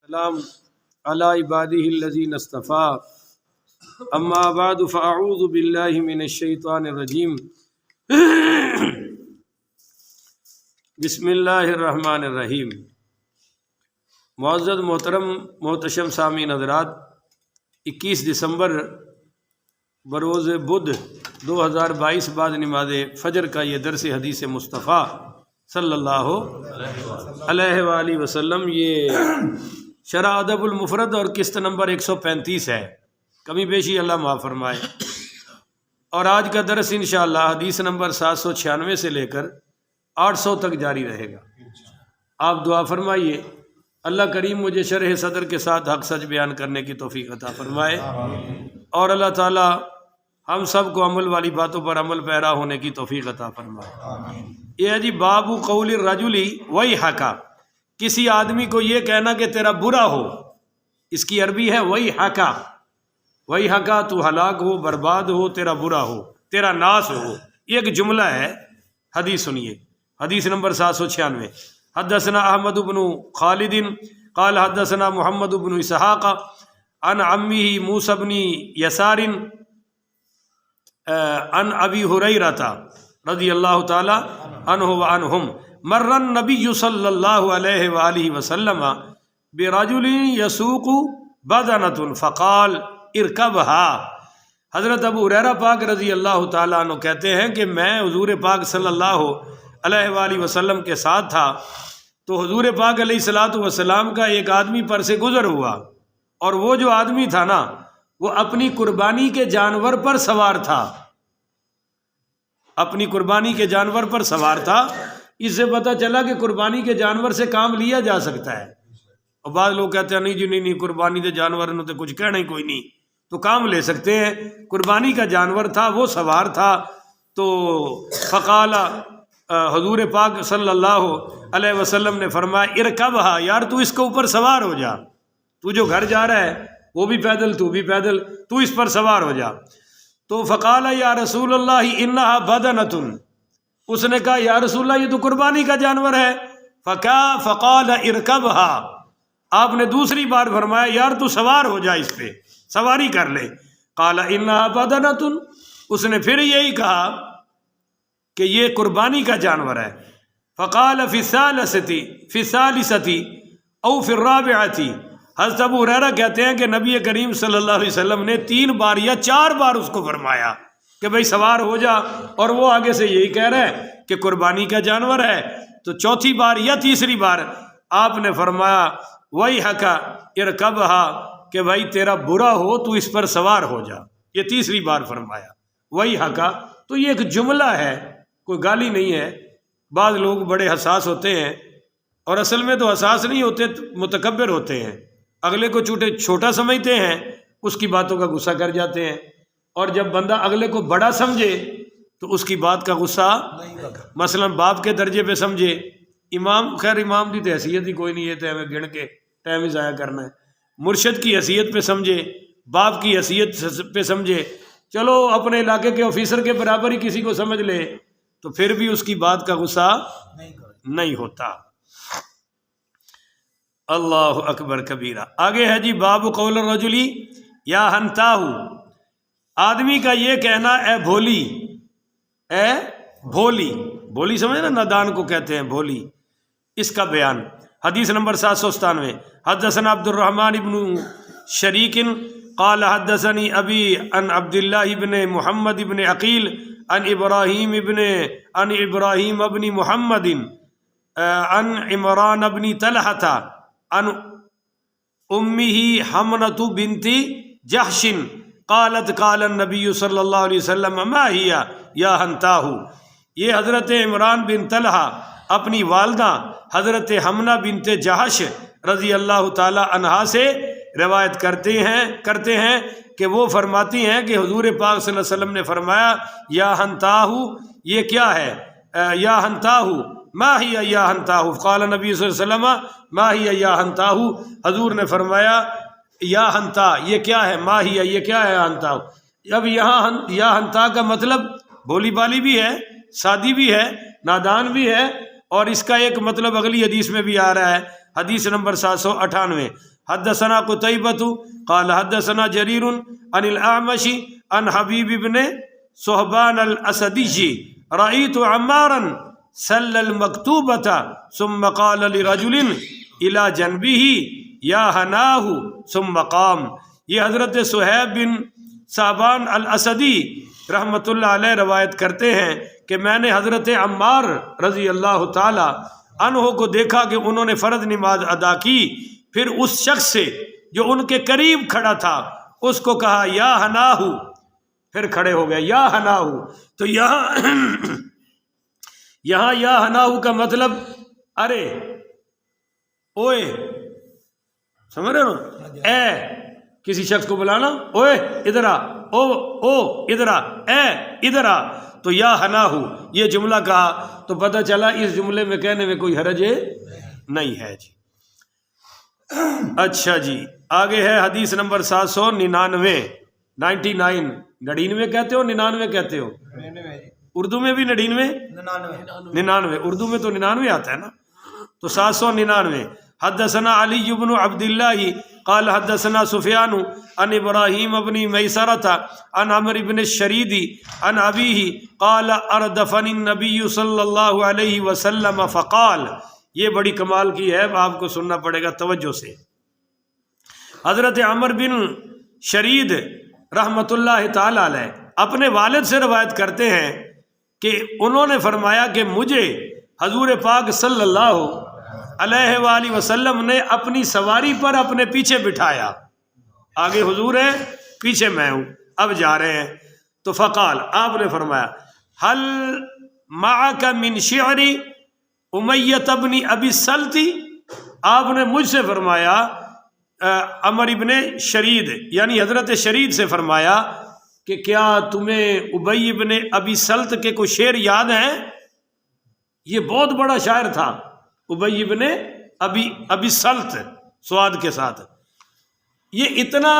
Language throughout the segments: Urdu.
السلام علی عباده الذین اصطفى اما بعد فاعوذ باللہ من الشیطان الرجیم بسم اللہ الرحمن الرحیم۔ معزز محترم محتشم سامعین حضرات، 21 دسمبر بروز بدھ 2022 بعد نماز فجر کا یہ درس حدیث مصطفیٰ صلی اللہ علیہ وآلہ وسلم، یہ شرح ادب المفرد اور قسط نمبر 135 ہے۔ کمی بیشی اللہ معاف فرمائے۔ اور آج کا درس انشاءاللہ حدیث نمبر 796 سے لے کر 800 تک جاری رہے گا۔ آپ دعا فرمائیے اللہ کریم مجھے شرح صدر کے ساتھ حق سچ بیان کرنے کی توفیق عطا فرمائے، اور اللہ تعالی ہم سب کو عمل والی باتوں پر عمل پیرا ہونے کی توفیق عطا فرمائے۔ یہ ہے جی باب قول الرجل ویحک، کسی آدمی کو یہ کہنا کہ تیرا برا ہو، اس کی عربی ہے ویحک۔ ویحک تو ہلاک ہو، برباد ہو، تیرا برا ہو، تیرا ناس ہو، یہ ایک جملہ ہے۔ حدیث سنیے، حدیث نمبر 796۔ حدثنا احمد بن خالد قال حدثنا محمد بن اسحاق عن عمه موسى بن يسار عن ابی ہریرہ رضی اللہ تعالی عنہ وعنہم مر النبی صلی اللہ علیہ وآلہ وسلم برجل یسوق بدنۃ فقال ارکبها۔ حضرت ابو ہریرہ پاک رضی اللہ تعالیٰ عنہ کہتے ہیں کہ میں حضور پاک صلی اللہ علیہ وآلہ وسلم کے ساتھ تھا، تو حضور پاک علیہ الصلوۃ والسلام کا ایک آدمی پر سے گزر ہوا، اور وہ جو آدمی تھا نا وہ اپنی قربانی کے جانور پر سوار تھا، اپنی قربانی کے جانور پر سوار تھا۔ اس سے پتہ چلا کہ قربانی کے جانور سے کام لیا جا سکتا ہے۔ اور بعض لوگ کہتے ہیں نہیں جی نہیں قربانی کے جانور نے تو کچھ کہنا ہی کوئی نہیں، تو کام لے سکتے ہیں۔ قربانی کا جانور تھا، وہ سوار تھا، تو فقال حضور پاک صلی اللہ علیہ وسلم نے فرمایا ارکبھا، یار تو اس کے اوپر سوار ہو جا، تو جو گھر جا رہا ہے وہ بھی پیدل تو بھی پیدل، تو اس پر سوار ہو جا۔ تو فقال یا رسول اللہ انہا بدنۃ، اس نے کہا یا رسول اللہ یہ تو قربانی کا جانور ہے۔ فقال ارکبھا، آپ نے دوسری بار فرمایا یار تو سوار ہو جا، اس پہ سواری کر لے۔ قال انہا بدنۃ، اس نے پھر یہی کہا کہ یہ قربانی کا جانور ہے۔ فقال فی الثالثۃ او فی الرابعۃ، حضرت ابو ہریرہ کہتے ہیں کہ نبی کریم صلی اللہ علیہ وسلم نے 3 بار یا 4 بار اس کو فرمایا کہ بھئی سوار ہو جا، اور وہ آگے سے یہی کہہ رہا ہے کہ قربانی کا جانور ہے۔ تو چوتھی بار یا تیسری بار آپ نے فرمایا ویحک ارکبھا، کہ بھائی تیرا برا ہو تو اس پر سوار ہو جا، یہ تیسری بار فرمایا ویحک۔ تو یہ ایک جملہ ہے، کوئی گالی نہیں ہے۔ بعض لوگ بڑے حساس ہوتے ہیں، اور اصل میں تو حساس نہیں ہوتے، متکبر ہوتے ہیں، اگلے کو چھوٹا سمجھتے ہیں، اس کی باتوں کا غصہ کر جاتے ہیں۔ اور جب بندہ اگلے کو بڑا سمجھے تو اس کی بات کا غصہ مثلا باپ کے درجے پہ سمجھے، امام، خیر امام کی تو حیثیت ہی کوئی نہیں ہے، تو ہمیں گن کے ٹائم ہی ضائع کرنا ہے۔ مرشد کی حیثیت پہ سمجھے، باپ کی حیثیت پہ سمجھے، چلو اپنے علاقے کے آفیسر کے برابر ہی کسی کو سمجھ لے، تو پھر بھی اس کی بات کا غصہ نہیں ہوتا۔ اللہ اکبر کبیرہ۔ آگے ہے جی باب قول الرجل یا ہنتاہ، آدمی کا یہ کہنا اے بھولی، اے بھولی، بھولی سمجھے نا، نادان کو کہتے ہیں بھولی، اس کا بیان۔ حدیث نمبر 797۔ حدثنا عبد الرحمن بن شریک قال حدثني ابی عن عبد اللہ بن محمد بن عقیل عن ابراہیم بن محمد عن عمران بن طلحہ عن امہ حمنۃ بنت جحش قالت قال النبی صلی اللہ علیہ وسلم ما ہی یا ہنتاہ۔ یہ حضرت عمران بن طلحہ اپنی والدہ حضرت حمنہ بنت جحش رضی اللہ تعالی عنہا سے روایت کرتے ہیں کہ وہ فرماتی ہیں کہ حضور پاک صلی اللہ علیہ وسلم نے فرمایا یا ہنتاہ، یہ کیا ہے، یا ہنتاہ ما ہی یا ہنتاہ۔ قال نبی صلی اللہ علیہ وسلم ما ہی یا ہنتاہ، حضور نے فرمایا یا ہنتا یہ کیا ہے، ما ہی یہ کیا ہے ہنتا۔ اب یہاں یا ہنتا کا مطلب بولی بالی بھی ہے، سادی بھی ہے، نادان بھی ہے، اور اس کا ایک مطلب اگلی حدیث میں بھی آ رہا ہے، حدیث نمبر 798۔ حدثنا قتيبة قال حدثنا جرير عن الأعمش عن حبيب بن صهبان الأسدي رأيت عمارا صلى المكتوبة ثم قال لرجل إلى جنبه يا هناه ثم قام. یہ حضرت صہیب بن صہبان الاسدی رحمۃ اللہ علیہ روایت کرتے ہیں کہ میں نے حضرت عمار رضی اللہ تعالی عنہ کو دیکھا کہ انہوں نے فرض نماز ادا کی، پھر اس شخص سے جو ان کے قریب کھڑا تھا اس کو کہا یا ہناہو، پھر کھڑے ہو گئے یا ہناہو. تو یہاں یا ہناہو کا مطلب ارے اوئے، سمجھ رہے نا، اے کسی شخص کو بلانا، اوئے ادھر آ، او ادھر آ، اے ادھر آ. تو یا ہناہو یہ جملہ کہا تو پتہ چلا اس جملے میں کہنے میں کوئی حرج نہیں ہے جی. اچھا جی آگے ہے حدیث نمبر 799 99 کہتے ہو 99 کہتے ہو؟ اردو میں بھی 99 اردو میں تو 99 آتا ہے نا. تو 799 حدثنا علی بن عبد اللہ قال حدثنا سفیان عن ابراہیم بن میسرۃ عن عمرو بن الشرید عن ابیہ قال اردفنی النبی صلی اللہ علیہ وسلم فقال. یہ بڑی کمال کی ہے، آپ کو سننا پڑے گا توجہ سے. حضرت عمرو بن شرید رحمۃ اللہ تعالی علیہ اپنے والد سے روایت کرتے ہیں کہ انہوں نے فرمایا کہ مجھے حضور پاک صلی اللہ علیہ وآلہ وسلم نے اپنی سواری پر اپنے پیچھے بٹھایا، آگے حضور ہیں پیچھے میں ہوں، اب جا رہے ہیں. تو فقال آپ نے فرمایا هل معک من شعر امیہ ابن ابی السلتی. آپ نے مجھ سے فرمایا، عمر ابن شرید یعنی حضرت شرید سے فرمایا کہ کیا تمہیں ابی ابن ابی سلط کے کوئی شعر یاد ہیں؟ یہ بہت بڑا شاعر تھا ابی ابن ابی سلط سواد کے ساتھ. یہ اتنا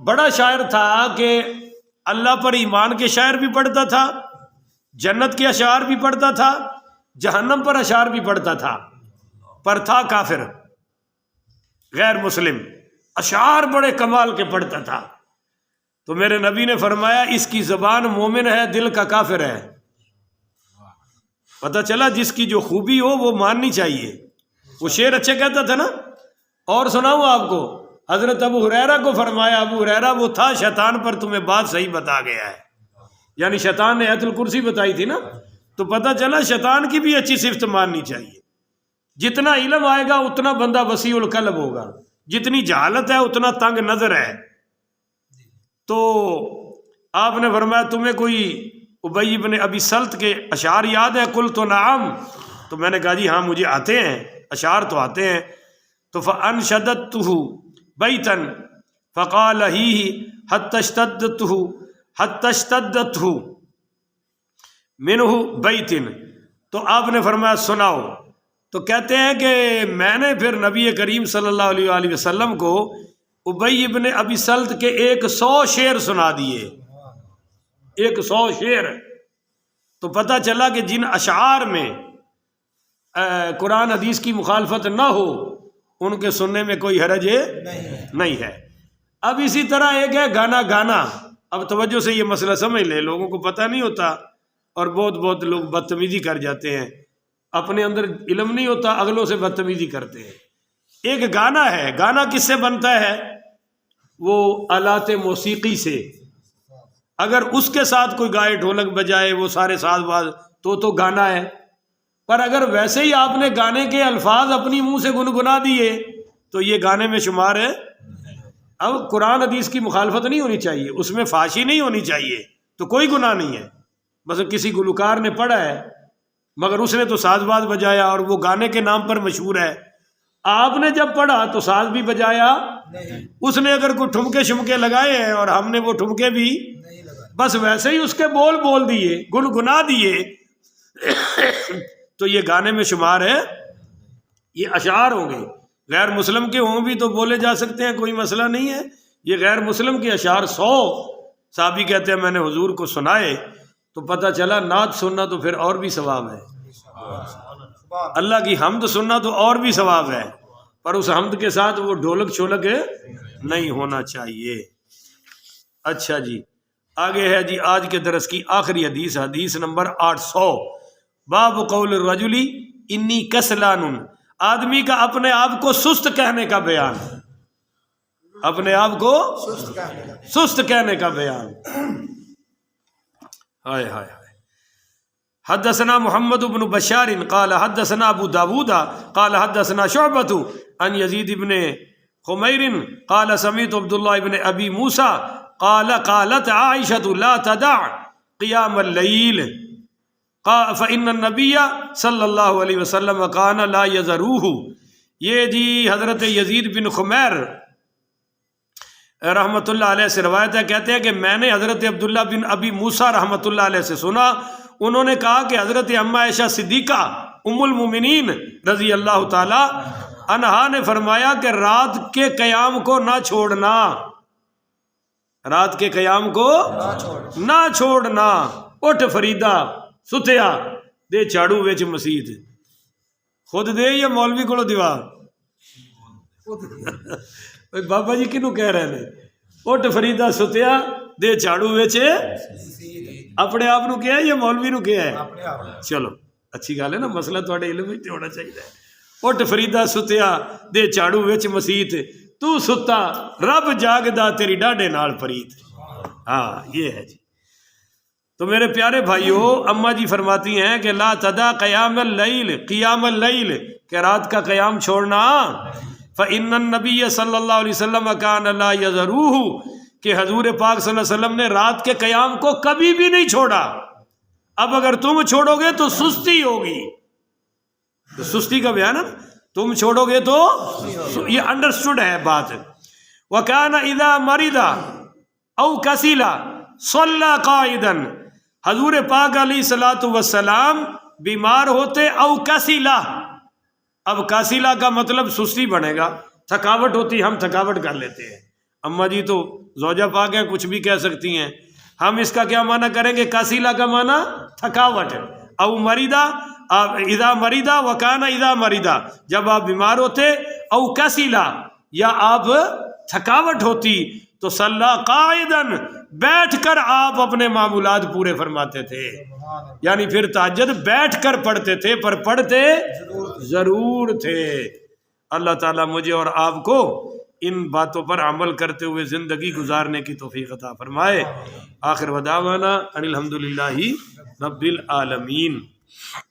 بڑا شاعر تھا کہ اللہ پر ایمان کے شاعر بھی پڑھتا تھا، جنت کے اشعار بھی پڑھتا تھا، جہنم پر اشعار بھی پڑھتا تھا، پر تھا کافر غیر مسلم، اشعار بڑے کمال کے پڑھتا تھا. تو میرے نبی نے فرمایا اس کی زبان مومن ہے، دل کا کافر ہے. پتہ چلا جس کی جو خوبی ہو وہ ماننی چاہیے. وہ شعر اچھے کہتا تھا نا. اور سناؤں آپ کو، حضرت ابو ہریرہ کو فرمایا، ابو ہریرہ وہ تھا شیطان پر تمہیں بات صحیح بتا گیا ہے، یعنی شیطان نے آیت الکرسی بتائی تھی نا. تو پتہ چلا شیطان کی بھی اچھی صفت ماننی چاہیے. جتنا علم آئے گا اتنا بندہ وسیع القلب ہوگا، جتنی جہالت ہے اتنا تنگ نظر ہے. تو آپ نے فرمایا تمہیں کوئی ابی بن ابی سلط کے اشعار یاد ہے؟ قلت نعم. تو میں نے کہا جی ہاں مجھے آتے ہیں، اشعار تو آتے ہیں. تو فانشدته بیتا فقال ہی حتی اشتدته منہ بیت. تو آپ نے فرمایا سناؤ. تو کہتے ہیں کہ میں نے پھر نبی کریم صلی اللہ علیہ وآلہ وسلم کو ابی ابن ابی سلط کے 100 شعر سنا دیے، 100 شعر. تو پتہ چلا کہ جن اشعار میں قرآن حدیث کی مخالفت نہ ہو ان کے سننے میں کوئی حرج نہیں ہے. اب اسی طرح ایک ہے گانا. اب توجہ سے یہ مسئلہ سمجھ لیں، لوگوں کو پتہ نہیں ہوتا اور بہت لوگ بدتمیزی کر جاتے ہیں، اپنے اندر علم نہیں ہوتا، اگلوں سے بدتمیزی کرتے ہیں. ایک گانا ہے، گانا کس سے بنتا ہے؟ وہ آلات موسیقی سے. اگر اس کے ساتھ کوئی گائے ڈھولک بجائے وہ سارے ساز باز تو گانا ہے. پر اگر ویسے ہی آپ نے گانے کے الفاظ اپنی منہ سے گنگنا دیے تو یہ گانے میں شمار ہے. اب قرآن حدیث کی مخالفت نہیں ہونی چاہیے، اس میں فحاشی نہیں ہونی چاہیے، تو کوئی گناہ نہیں ہے. بس کسی گلوکار نے پڑھا ہے مگر اس نے تو ساز باز بجایا اور وہ گانے کے نام پر مشہور ہے. آپ نے جب پڑھا تو ساز بھی بجایا، اس نے اگر کوئی ٹھمکے شمکے لگائے ہیں اور ہم نے وہ ٹھمکے بھی بس ویسے ہی اس کے بول دیے، گنگنا دیے تو یہ گانے میں شمار ہے. یہ اشعار ہوں گے، غیر مسلم کے ہوں بھی تو بولے جا سکتے ہیں، کوئی مسئلہ نہیں ہے. یہ غیر مسلم کے اشعار 100 صحابی کہتے ہیں میں نے حضور کو سنائے. تو پتہ چلا نعت سننا تو پھر اور بھی ثواب ہے، اللہ کی حمد سننا تو اور بھی ثواب ہے. پر اس حمد کے ساتھ وہ ڈھولک چھولک نہیں ہونا چاہیے۔ اچھا جی، آگے ہے جی آج کے درس کی آخری حدیث، حدیث نمبر 800، باب قول الرجل انی کسلان، آدمی کا اپنے آپ کو سست کہنے کا بیان، اپنے آپ کو سست کہنے کا بیان۔ ہائے ہائے ہائے۔ حدثنا محمد بن بشار قال حدثنا ابو داود قال حدثنا شعبۃ عن یزید بن خمیر قال سمعت عبد الله بن ابی موسیٰ قال قالت عائشة لا تدع قیام اللیل فإن النبی صلی اللہ علیہ وسلم کان لا یذروہ۔ یہ جی حضرت یزید بن خمیر رحمۃ اللہ علیہ سے روایت ہے، کہتے ہیں کہ میں نے حضرت عبداللہ بن ابی موسیٰ رحمۃ اللہ علیہ سے سنا، انہوں نے کہا کہ حضرت اماں عائشہ صدیقہ ام المومنین رضی اللہ تعالی عنہا نے فرمایا کہ رات کے قیام کو نہ چھوڑنا، رات کے قیام کو نہ چھوڑنا۔ اٹھ فریدا ستیا دے چاڑو وچ مسیت، خود دے یا مولوی کو دیوا؟ بابا جی کنوں کہہ رہے ہیں؟ اٹھ فریدا ستیا دے چاڑو وچ، اپنے آپ نو کیا ہے یا مولوی نو کیا ہے؟ چلو اچھی گل ہے نا، مسئلہ تھوڑے علم وچ ہونا چاہیے۔ اٹھ فریدا ستیا دے چاڑو وچ مسیت، تو ستا رب جاگدا تیری ڈاڈے نال پریت۔ ہاں یہ ہے جی۔ تو میرے پیارے بھائیو، اماں جی فرماتی ہیں کہ لا تدا قیام اللیل، قیام اللیل کہ رات کا قیام چھوڑنا، فإن النبی صلی اللہ علیہ وسلم کان لا یذروہ کہ حضور پاک صلی اللہ علیہ وسلم نے رات کے قیام کو کبھی بھی نہیں چھوڑا۔ اب اگر تم چھوڑو گے تو سستی ہوگی، تو سستی کا بیان ہے، تم چھوڑو گے تو یہ انڈرسٹوڈ ہے بات۔ وَكَانَ إِذَا مَرِضَ أَوْ كَسِلَ صَلَّى قَائِدًا، حضور پاک علیہ الصلوۃ والسلام بیمار ہوتے، او کسیلا، اب کاسیلا کا مطلب سستی بنے گا، تھکاوٹ ہوتی، ہم تھکاوٹ کر لیتے ہیں۔ اماں جی تو زوجہ پاک ہے، کچھ بھی کہہ سکتی ہیں، ہم اس کا کیا معنی کریں گے؟ کاسیلا کا معنی تھکاوٹ، او مریدا، اذا مریدا وکانا اذا مریدا، جب آپ بیمار ہوتے، او کسیلا یا آپ تھکاوٹ ہوتی، تو صلی قائدن بیٹھ کر آپ اپنے معمولات پورے فرماتے تھے، یعنی پھر تہجد بیٹھ کر پڑھتے تھے، پر پڑھتے ضرور تھے۔ اللہ تعالیٰ مجھے اور آپ کو ان باتوں پر عمل کرتے ہوئے زندگی گزارنے کی توفیق عطا فرمائے۔ آخر ودعوانا ان الحمدللہ رب العالمین۔